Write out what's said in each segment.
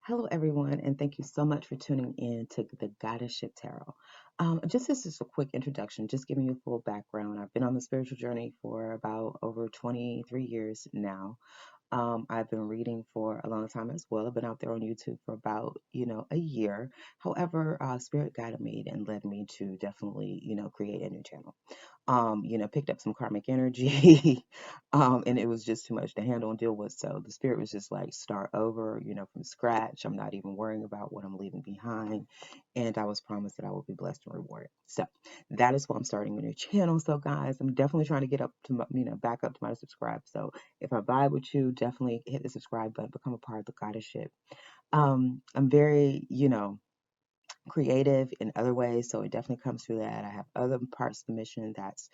Hello, everyone, and thank you so much for tuning in to the Goddessship Tarot. Just as a quick introduction, just giving you a full background. I've been on the spiritual journey for about over 23 years now. I've been reading for a long time as well. I've been out there on YouTube for about, a year. However, Spirit guided me and led me to definitely, create a new channel. Picked up some karmic energy, and it was just too much to handle and deal with. So the Spirit was just like, start over, from scratch. I'm not even worrying about what I'm leaving behind. And I was promised that I would be blessed and rewarded. So that is why I'm starting a new channel. So guys, I'm definitely trying to get up to, back up to my subscribe. So if I vibe with you, definitely hit the subscribe button, become a part of the goddessship. I'm very, creative in other ways, so it definitely comes through that. I have other parts of the mission that's,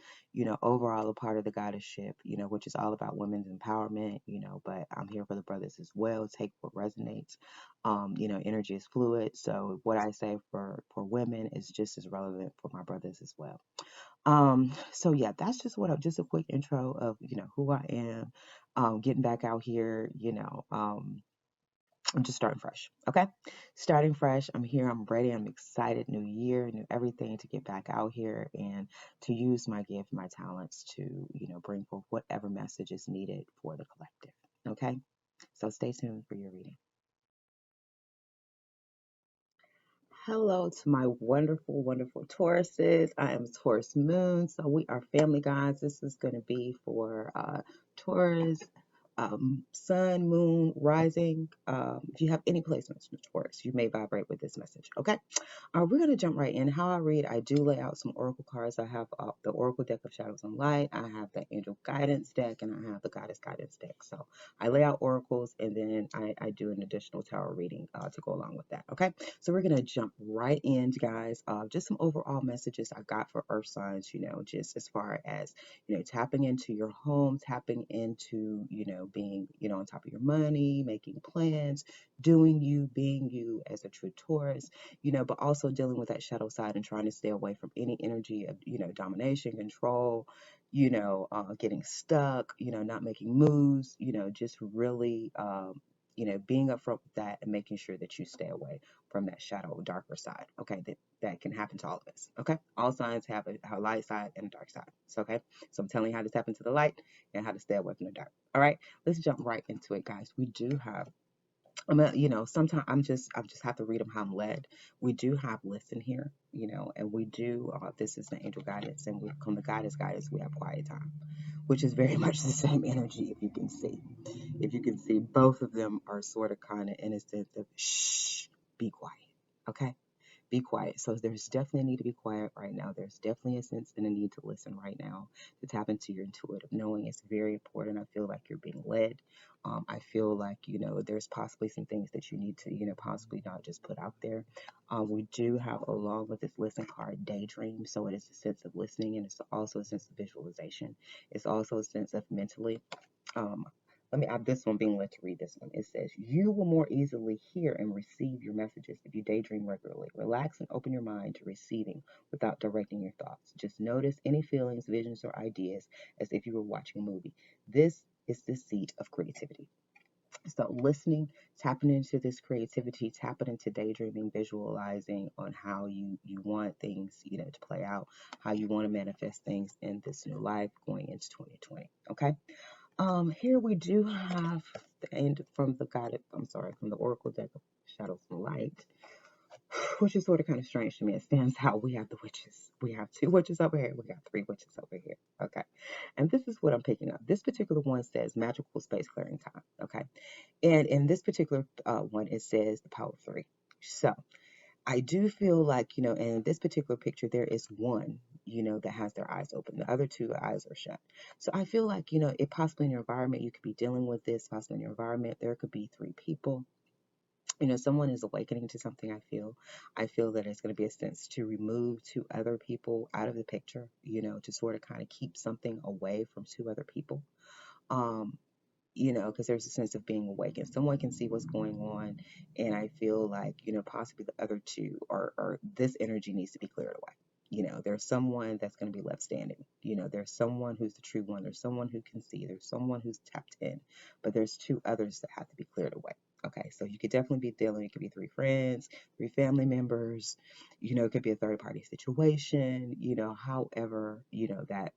overall a part of the goddessship, which is all about women's empowerment, but I'm here for the brothers as well. Take what resonates. Energy is fluid, so what I say for women is just as relevant for my brothers as well. So yeah, that's just a quick intro of, who I am, getting back out here, I'm just starting fresh. Okay. Starting fresh. I'm here. I'm ready. I'm excited. New year, new everything to get back out here and to use my gift, my talents to, bring forth whatever message is needed for the collective. Okay. So stay tuned for your reading. Hello to my wonderful, wonderful Tauruses. I am Taurus Moon, so we are family, guys. This is going to be for Taurus, Sun, Moon, Rising. If you have any placements with Taurus, you may vibrate with this message. Okay, we're going to jump right in. How I read, I do lay out some oracle cards. I have the Oracle deck of Shadows and Light. I have the Angel Guidance deck, and I have the Goddess Guidance deck. So I lay out oracles, and then I do an additional tarot reading to go along with that. Okay. So we're going to jump right in, guys. Just some overall messages I got for Earth signs, just as far as, tapping into your home, tapping into, being, on top of your money, making plans, doing you, being you as a true Taurus, but also dealing with that shadow side and trying to stay away from any energy of, domination, control, getting stuck, not making moves, just really, being upfront with that and making sure that you stay away from that shadow, darker side. Okay, that can happen to all of us. Okay, all signs have a light side and a dark side. So okay, so I'm telling you how to tap into the light and how to stay away from the dark. All right, let's jump right into it, guys. We do have sometimes I just have to read them how I'm led. We do have listen here, and we do. This is the angel guidance, and we come the goddess guidance. We have quiet time, which is very much the same energy. If you can see, both of them are sort of kind of in a sense of shh, be quiet, okay. Be quiet. So there's definitely a need to be quiet right now. There's definitely a sense and a need to listen right now, to tap into your intuitive knowing. It's very important. I feel like you're being led. I feel like, there's possibly some things that you need to, possibly not just put out there. We do have, along with this listen card, daydream. So it is a sense of listening, and it's also a sense of visualization. It's also a sense of mentally. Um, Let me add this one, being led to read this one. It says, you will more easily hear and receive your messages if you daydream regularly. Relax and open your mind to receiving without directing your thoughts. Just notice any feelings, visions, or ideas as if you were watching a movie. This is the seat of creativity. So listening, tapping into this creativity, tapping into daydreaming, visualizing on how you want things, to play out, how you want to manifest things in this new life going into 2020. Okay. Here we do have the end from the from the Oracle deck of Shadows and Light, which is sort of kind of strange to me. It stands out. We have the witches. We have two witches over here. We got three witches over here. Okay. And this is what I'm picking up. This particular one says magical space clearing time. Okay. And in this particular one, it says the power of three. So I do feel like, in this particular picture, there is one, that has their eyes open. The other two eyes are shut. So I feel like, it possibly in your environment, you could be dealing with this, possibly in your environment, there could be three people. Someone is awakening to something. I feel that it's going to be a sense to remove two other people out of the picture, to sort of kind of keep something away from two other people. Um, because there's a sense of being awakened. Someone can see what's going on, and I feel like, possibly the other two or this energy needs to be cleared away. There's someone that's going to be left standing. There's someone who's the true one. There's someone who can see. There's someone who's tapped in, but there's two others that have to be cleared away. Okay, So you could definitely be dealing, it could be three friends, three family members, it could be a third party situation, however, that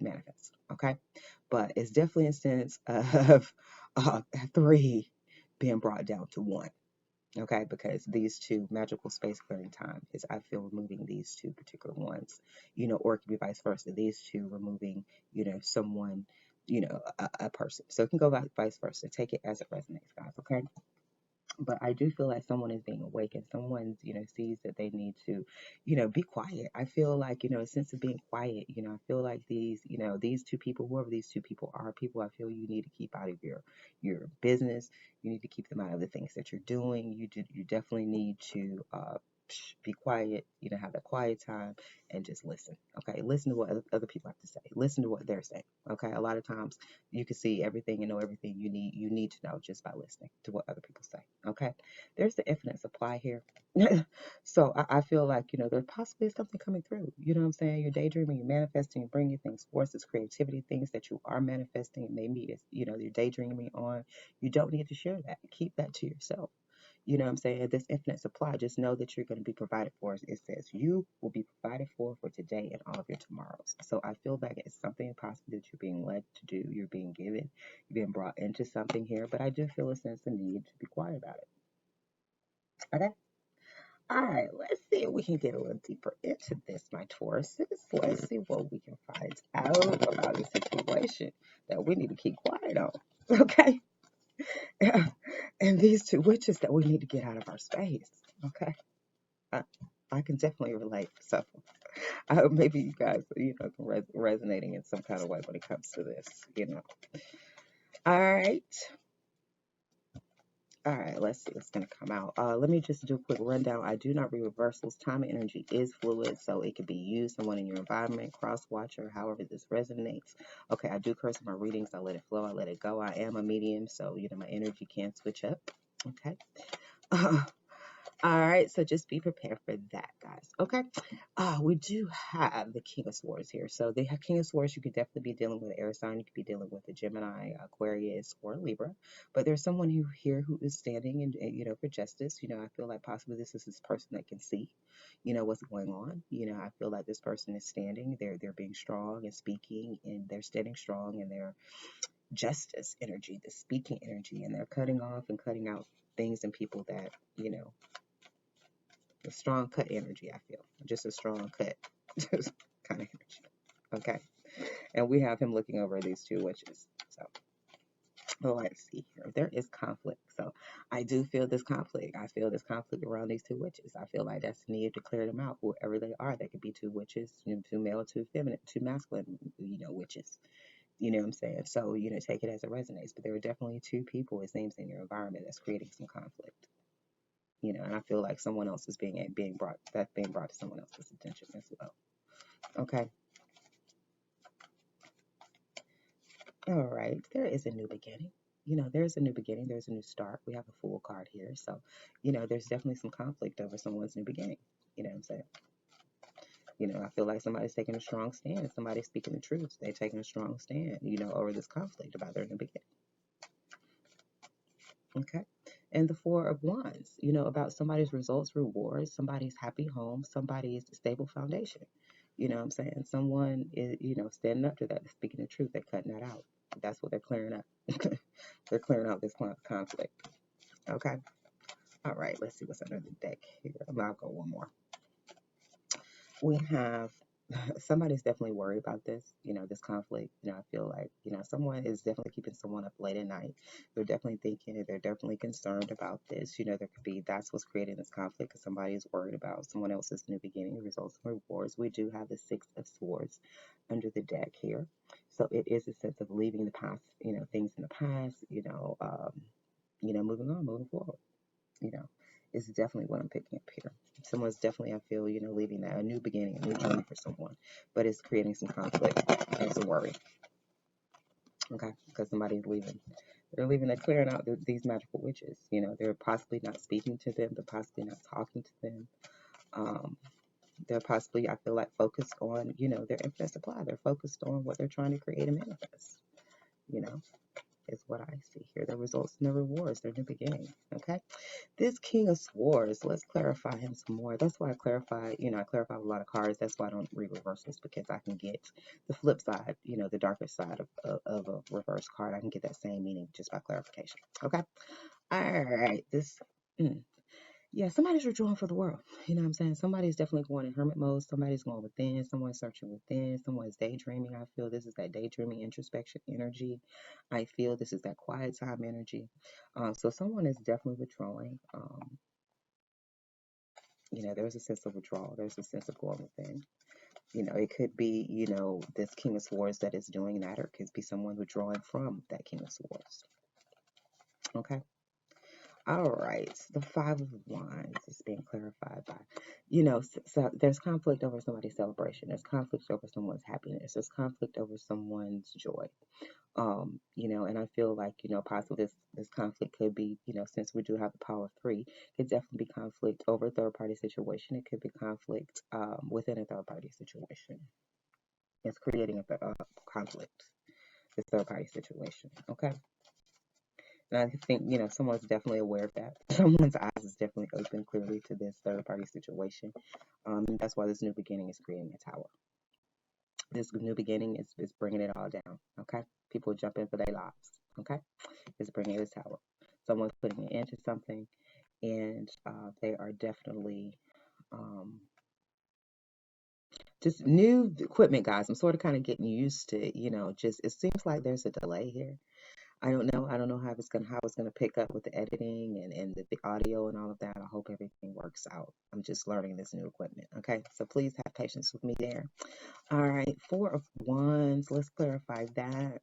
manifests. Okay. But it's definitely a sense of three being brought down to one. Okay, because these two magical space clearing time is, I feel, removing these two particular ones, or it could be vice versa. These two removing, someone, a person. So it can go vice versa. Take it as it resonates, guys. Okay. But I do feel like someone is being awakened. Someone, sees that they need to, be quiet. I feel like, a sense of being quiet. I feel like these two people, whoever these two people are, people I feel you need to keep out of your business. You need to keep them out of the things that you're doing. You definitely need to be quiet, have that quiet time and just listen. Okay. Listen to what other people have to say. Listen to what they're saying. Okay. A lot of times you can see everything and know everything you need to know just by listening to what other people say. Okay. There's the infinite supply here. So I feel like, there possibly is something coming through. You know what I'm saying? You're daydreaming, you're manifesting, you're bringing things forth. It's creativity, things that you are manifesting. Maybe it's, you're daydreaming on. You don't need to share that. Keep that to yourself. You know what I'm saying? This infinite supply, just know that you're going to be provided for. It says you will be provided for today and all of your tomorrows. So I feel like it's something possible that you're being led to do. You're being given, you're being brought into something here. But I do feel a sense of need to be quiet about it. Okay? All right, let's see if we can get a little deeper into this, my Tauruses. Let's see what we can find out about the situation that we need to keep quiet on. Okay? And these two witches that we need to get out of our space. Okay? I can definitely relate. So I hope maybe you guys, resonating in some kind of way when it comes to this. All right. All right, let's see what's going to come out. Let me just do a quick rundown. I do not read reversals. Time and energy is fluid, so it could be used, someone in your environment, cross-watcher, however this resonates. Okay, I do curse in my readings. I let it flow. I let it go. I am a medium, so, my energy can switch up. Okay. All right, so just be prepared for that, guys. Okay. We do have the King of Swords here. So the King of Swords, you could definitely be dealing with an air sign. You could be dealing with a Gemini, Aquarius, or Libra. But there's someone here who is standing and for justice. I feel like possibly this is this person that can see, what's going on. I feel like this person is standing. They're being strong and speaking, and they're standing strong in their justice energy, the speaking energy, and they're cutting off and cutting out things and people that, a strong cut energy, I feel. Just a strong cut kind of energy. Okay. And we have him looking over these two witches. So let's see here. There is conflict. So I do feel this conflict. I feel this conflict around these two witches. I feel like that's needed to clear them out, whoever they are. They could be two witches, two male, two feminine, two masculine, witches. You know what I'm saying? So, take it as it resonates. But there are definitely two people, it seems, in your environment that's creating some conflict. And I feel like someone else is being brought to someone else's attention as well. Okay. All right. There is a new beginning. There's a new beginning. There's a new start. We have a Fool card here. So, there's definitely some conflict over someone's new beginning. You know what I'm saying? I feel like somebody's taking a strong stand. Somebody's speaking the truth. They're taking a strong stand, over this conflict about their new beginning. Okay. And the Four of Wands, about somebody's results, rewards, somebody's happy home, somebody's stable foundation. You know what I'm saying? Someone is, standing up to that, speaking the truth, they're cutting that out. That's what they're clearing up. They're clearing out this conflict. Okay. All right. Let's see what's under the deck here. I'll go one more. We have somebody's definitely worried about this conflict. I feel like, someone is definitely keeping someone up late at night. They're definitely thinking and they're definitely concerned about this. There could be that's what's creating this conflict because somebody is worried about someone else's new beginning, results, and rewards. We do have the Six of Swords under the deck here. So it is a sense of leaving the past, things in the past, moving on, moving forward, is definitely what I'm picking up here. Someone's definitely, I feel, leaving that, a new beginning, a new journey for someone, but it's creating some conflict and some worry. Okay, because somebody's leaving. They're leaving, they're clearing out these magical witches. They're possibly not speaking to them, they're possibly not talking to them. They're possibly, I feel like, focused on, their infinite supply. They're focused on what they're trying to create and manifest, is what I see here. The results and the rewards, their new beginning. Okay. This King of Swords, let's clarify him some more. That's why I clarify, I clarify a lot of cards. That's why I don't read reversals, because I can get the flip side, the darker side of a reverse card. I can get that same meaning just by clarification. Okay. All right. Yeah, somebody's withdrawing for the world. You know what I'm saying? Somebody's definitely going in hermit mode. Somebody's going within. Someone's searching within. Someone's daydreaming. I feel this is that daydreaming introspection energy. I feel this is that quiet time energy. So someone is definitely withdrawing. There's a sense of withdrawal. There's a sense of going within. It could be, this King of Swords that is doing that, or it could be someone withdrawing from that King of Swords. Okay. All right, the Five of Wands is being clarified by, so there's conflict over somebody's celebration. There's conflict over someone's happiness. There's conflict over someone's joy. And I feel like, possibly this conflict could be, since we do have the power of three, it definitely be conflict over a third party situation. It could be conflict within a third party situation. It's creating a conflict, this third party situation. Okay. And I think, someone's definitely aware of that. Someone's eyes is definitely open clearly to this third party situation. And that's why this new beginning is creating a tower. This new beginning is bringing it all down. Okay. People jump in for their lives. Okay. It's bringing a tower. Someone's putting an end to something, and they are definitely just new equipment, guys. I'm sort of kind of getting used to, just it seems like there's a delay here. I don't know. I don't know how it's gonna pick up with the editing and the audio and all of that. I hope everything works out. I'm just learning this new equipment. Okay, so please have patience with me there. All right, Four of Wands. Let's clarify that.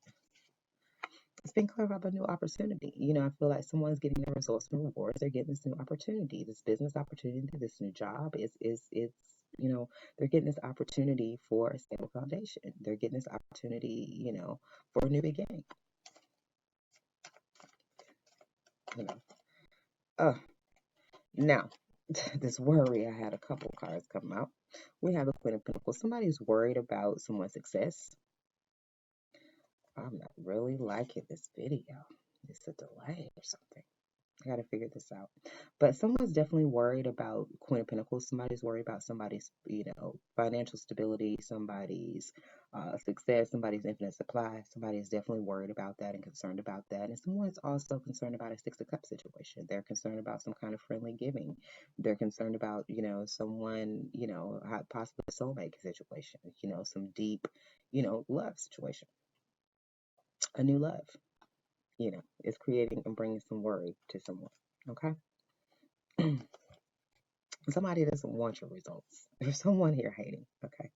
It's been clarified by new opportunity. I feel like someone's getting their results and rewards. They're getting this new opportunity, this business opportunity, this new job. They're getting this opportunity for a stable foundation. They're getting this opportunity, for a new beginning. Now, this worry, I had a couple cards come out. We have the Queen of Pentacles. Somebody's worried about someone's success. I'm not really liking this video. It's a delay or something. I got to figure this out. But someone's definitely worried about Queen of Pentacles. Somebody's worried about somebody's, financial stability, somebody's success, somebody's infinite supply. Somebody's definitely worried about that and concerned about that. And someone's also concerned about a Six of Cups situation. They're concerned about some kind of friendly giving. They're concerned about, someone, possibly a soulmate situation, some deep, love situation, a new love. Is creating and bringing some worry to someone. Okay. Somebody doesn't want your results. There's someone here hating. Okay.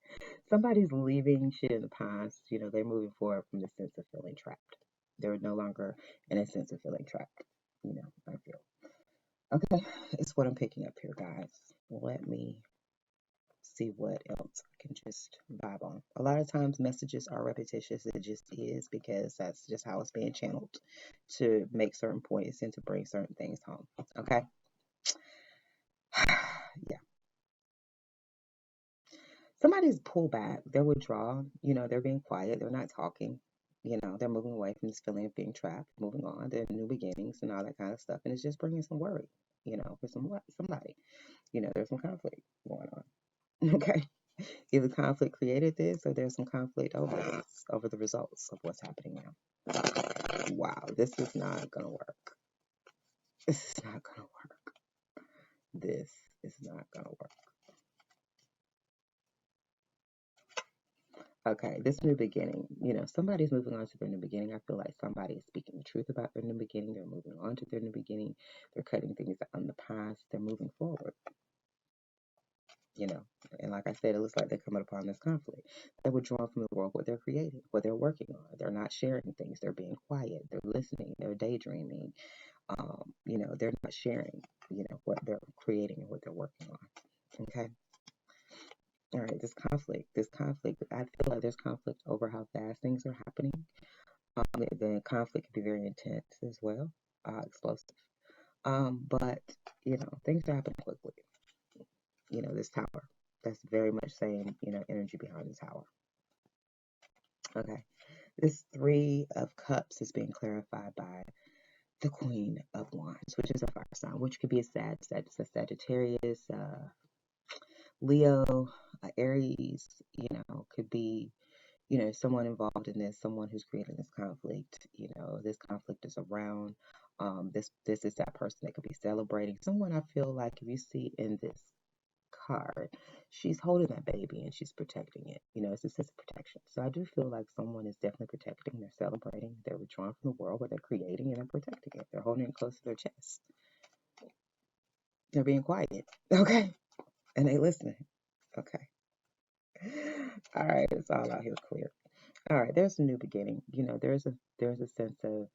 Somebody's leaving shit in the past. They're moving forward from the sense of feeling trapped. They're no longer in a sense of feeling trapped. I feel. Okay. It's what I'm picking up here, guys. Let me see what else I can just vibe on. A lot of times messages are repetitious. It just is, because that's just how it's being channeled to make certain points and to bring certain things home. Okay. Yeah. Somebody's pulled back. They're withdrawn. They're being quiet. They're not talking. They're moving away from this feeling of being trapped, moving on. They're new beginnings and all that kind of stuff. And it's just bringing some worry, for somebody. There's some conflict going on. Okay. Either conflict created this, or there's some conflict over this, over the results of what's happening now. Wow, this is not gonna work. This is not gonna work. This is not gonna work. Okay, this new beginning, somebody's moving on to their new beginning. I feel like somebody is speaking the truth about their new beginning. They're moving on to their new beginning. They're cutting things out in the past. They're moving forward. And like I said, it looks like they're coming upon this conflict. They're withdrawing from the world, what they're creating, what they're working on. They're not sharing things. They're being quiet. They're listening. They're daydreaming. They're not sharing, what they're creating and what they're working on. Okay. All right. This conflict, I feel like there's conflict over how fast things are happening. The conflict can be very intense as well, explosive. But, things are happening quickly. This tower, that's very much saying, energy behind the tower. Okay. This Three of Cups is being clarified by the Queen of Wands, which is a fire sign, which could be a Sagittarius, Leo, Aries, could be, someone involved in this, someone who's creating this conflict. This conflict is around. This is that person that could be celebrating. Someone I feel like if you see in this card, she's holding that baby and she's protecting it. It's a sense of protection. So I do feel like someone is definitely protecting. They're celebrating. They're withdrawing from the world, but they're creating and they're protecting it. They're holding it close to their chest. They're being quiet. Okay. And they listening. Okay. All right. It's all out here clear. All right, there's a new beginning. There's a sense of,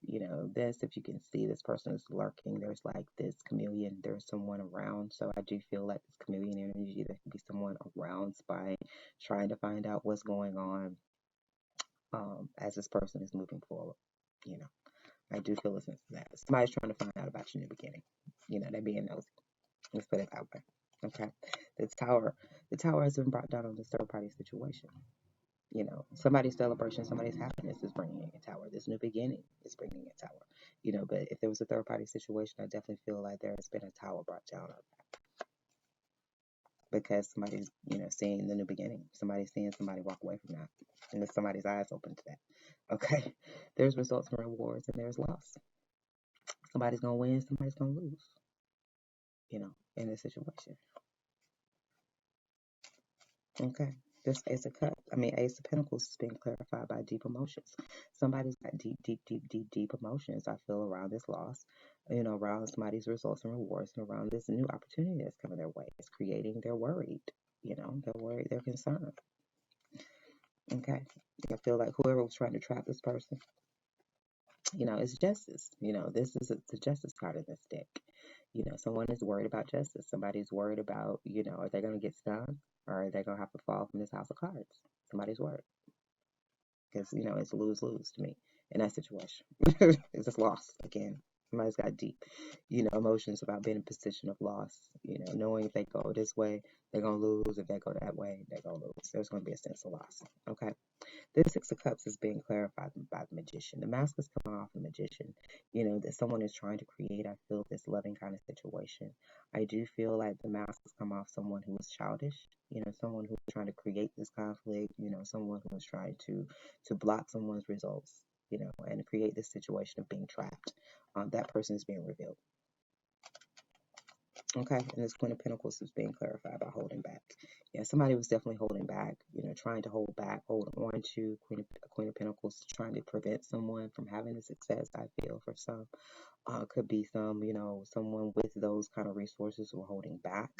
this, if you can see this person is lurking, there's like this chameleon, there's someone around. So I do feel like this chameleon energy, there could be someone around spying, trying to find out what's going on, as this person is moving forward. You know, I do feel a sense of that. Somebody's trying to find out about your new beginning. They're being nosy. Let's put it that way. Okay. The tower has been brought down on this third party situation. Somebody's celebration, somebody's happiness is bringing a tower. This new beginning is bringing a tower. But if there was a third party situation, I definitely feel like there has been a tower brought down on that because somebody's, seeing the new beginning. Somebody's seeing somebody walk away from that, and if somebody's eyes open to that. Okay, there's results and rewards, and there's loss. Somebody's gonna win, somebody's gonna lose. In this situation. Okay. This Ace of Pentacles is being clarified by deep emotions. Somebody's got deep, deep, deep, deep, deep emotions, I feel, around this loss, around somebody's results and rewards, and around this new opportunity that's coming their way. It's creating, they're worried. They're worried, they're concerned. Okay. I feel like whoever was trying to trap this person, it's justice. This is the justice card in this deck. Someone is worried about justice. Somebody's worried about, are they going to get stung or are they going to have to fall from this house of cards? Somebody's worried because, it's lose-lose to me in that situation. It's just loss again. Somebody's got deep, emotions about being in a position of loss, knowing if they go this way, they're going to lose. If they go that way, they're going to lose. There's going to be a sense of loss. Okay. This Six of Cups is being clarified by the Magician. The mask is coming off the Magician. That someone is trying to create, I feel, this loving kind of situation. I do feel like the mask has come off someone who is childish, someone who is trying to create this conflict, someone who is trying to block someone's results, and create this situation of being trapped. That person is being revealed. Okay, and this Queen of Pentacles is being clarified by holding back. Yeah, somebody was definitely holding back, trying to hold back, hold on to Queen of Pentacles, trying to prevent someone from having the success, I feel, for some. Could be some, someone with those kind of resources who are holding back.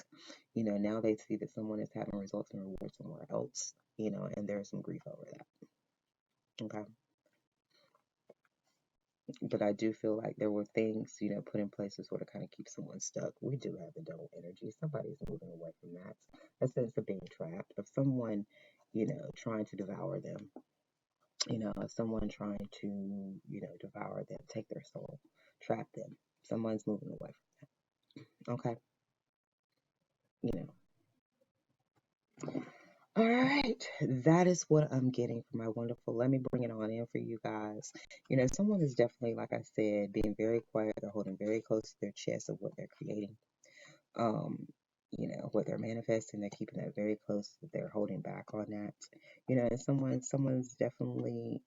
Now they see that someone is having results and rewards somewhere else, and there's some grief over that. Okay. But I do feel like there were things, put in place to sort of kind of keep someone stuck. We do have the double energy. Somebody's moving away from that. A sense of being trapped, of someone, trying to devour them. Of someone trying to, devour them, take their soul, trap them. Someone's moving away from that. Okay. You know. All right, that is what I'm getting for my wonderful. Let me bring it on in for you guys. Someone is definitely, like I said, being very quiet. They're holding very close to their chest of what they're creating. What they're manifesting. They're keeping that very close. They're holding back on that. And someone's definitely,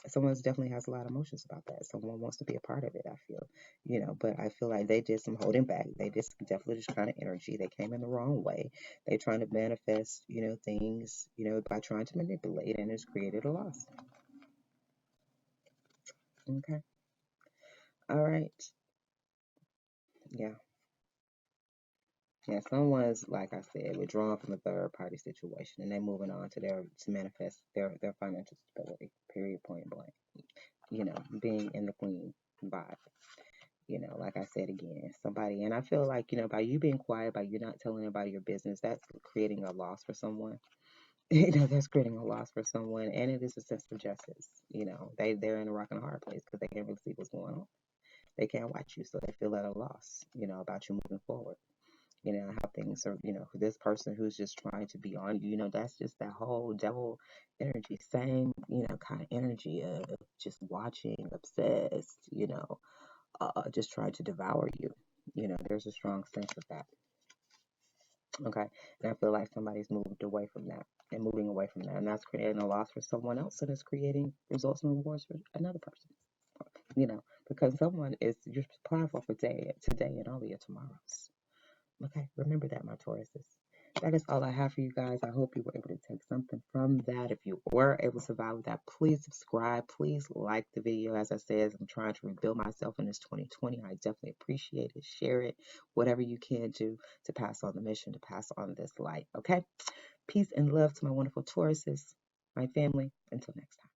someone's definitely has a lot of emotions about that. Someone wants to be a part of it, I feel, but I feel like they did some holding back. They just definitely just kind of energy. They came in the wrong way. They trying to manifest, things, by trying to manipulate, and it's created a loss. Okay. All right. Yeah. Yeah, someone's, like I said, withdrawn from a third party situation and they're moving on to manifest their financial stability, period, point blank. Being in the queen vibe. Like I said again, somebody, and I feel like, by you being quiet, by you not telling anybody your business, that's creating a loss for someone. That's creating a loss for someone, and it is a sense of justice. They're in a rock and a hard place because they can't really see what's going on. They can't watch you, so they feel at a loss, about you moving forward. how things are, this person who's just trying to be on you, that's just that whole devil energy, same, kind of energy of just watching, obsessed, just trying to devour you. There's a strong sense of that. Okay. And I feel like somebody's moved away from that and moving away from that. And that's creating a loss for someone else, and it's creating results and rewards for another person. Because someone is you're applying for today and all of your tomorrows. Okay, remember that, my Tauruses. That is all I have for you guys. I hope you were able to take something from that. If you were able to survive with that, please subscribe. Please like the video. As I said, I'm trying to rebuild myself in this 2020. I definitely appreciate it. Share it. Whatever you can do to pass on the mission, to pass on this light. Okay? Peace and love to my wonderful Tauruses, my family. Until next time.